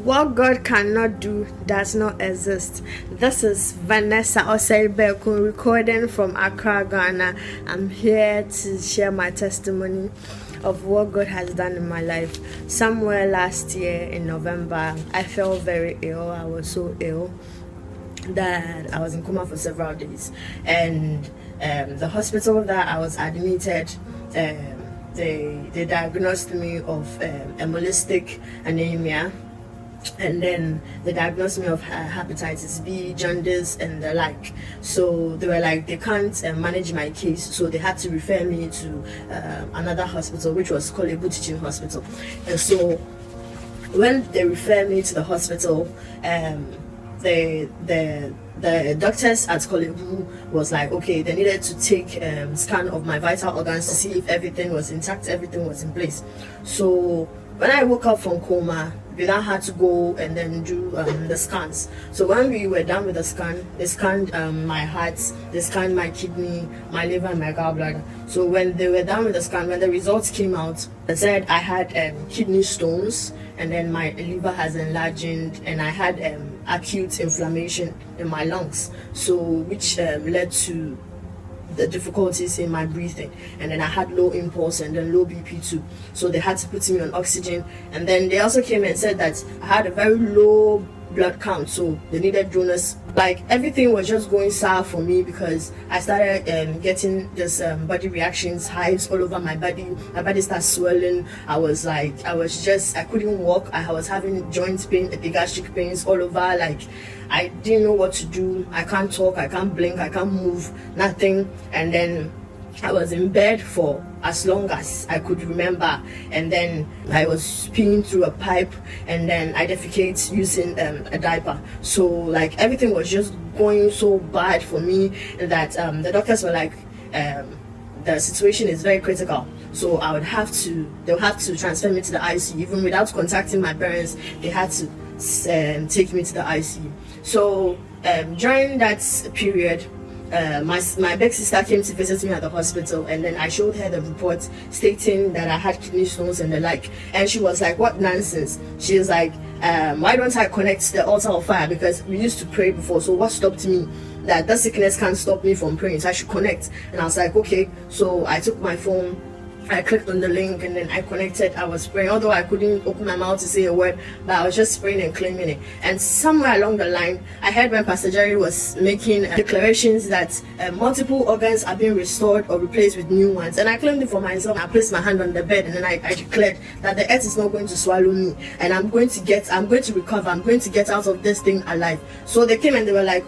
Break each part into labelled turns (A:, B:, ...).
A: What God cannot do does not exist. This is Vanessa Osei-Beku recording from Accra, Ghana. I'm here to share my testimony of what God has done in my life. Somewhere last year in November, I felt very ill. I was so ill that I was in coma for several days. And the hospital that I was admitted, they diagnosed me of hemolytic anemia. And then they diagnosed me of hepatitis B, jaundice, and the like. So they were like, they can't manage my case, so they had to refer me to another hospital, which was called Ebu Teaching Hospital. And so when they referred me to the hospital, the doctors at Kolebu was like, okay, they needed to take scan of my vital organs to see if everything was intact, everything was in place. So when I woke up from coma, we now had to go and then do the scans. So when we were done with the scan, they scanned my heart, they scanned my kidney, my liver, and my gallbladder. So when they were done with the scan, when the results came out, they said I had kidney stones, and then my liver has enlarged, and I had acute inflammation in my lungs, so which led to the difficulties in my breathing, and then I had low impulse and then low BP too, so they had to put me on oxygen. And then they also came and said that I had a very low blood count, so they needed donors. Like, everything was just going sour for me because I started getting this body reactions, hives all over my body started swelling. I couldn't walk. I was having joint pain, epigastric pains all over. Like, I didn't know what to do. I can't talk, I can't blink, I can't move, nothing. And then I was in bed for as long as I could remember, and then I was peeing through a pipe, and then I defecate using a diaper. So like, everything was just going so bad for me that the doctors were like, the situation is very critical, so they'll have to transfer me to the ICU. Even without contacting my parents, they had to take me to the ICU. So during that period, my big sister came to visit me at the hospital, and then I showed her the report stating that I had kidney stones and the like, and she was like, what nonsense. She was like, why don't I connect the altar of fire, because we used to pray before, so what stopped me? That sickness can't stop me from praying, so I should connect. And I was like, okay. So I took my phone, I clicked on the link, and then I connected. I was praying, although I couldn't open my mouth to say a word, but I was just praying and claiming it. And somewhere along the line, I heard when Pastor Jerry was making declarations that multiple organs are being restored or replaced with new ones. And I claimed it for myself. I placed my hand on the bed, and then I declared that the earth is not going to swallow me, and I'm going to recover, I'm going to get out of this thing alive. So they came and they were like,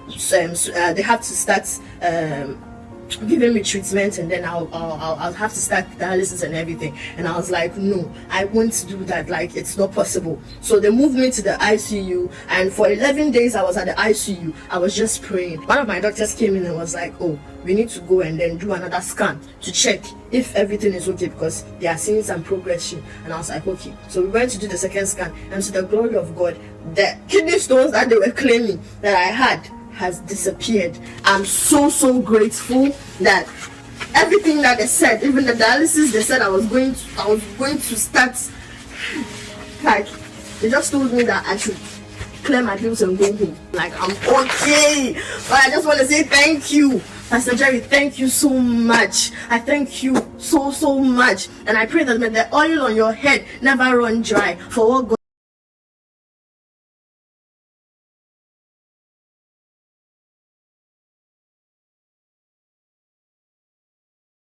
A: they have to start giving me treatment, and then I'll have to start dialysis and everything. And I was like, no, I won't do that. Like, it's not possible. So they moved me to the ICU, and for 11 days I was at the ICU. I was just praying. One of my doctors came in and was like, oh, we need to go and then do another scan to check if everything is okay, because they are seeing some progression. And I was like, okay. So we went to do the second scan, and to the glory of God, the kidney stones that they were claiming that I had has disappeared. I'm so grateful that everything that they said, even the dialysis they said I was going to start, like, they just told me that I should clear my bills and go home. Like, I'm okay. But I just want to say thank you, Pastor Jerry. Thank you so much. I thank you so much, and I pray that may the oil on your head never run dry for what God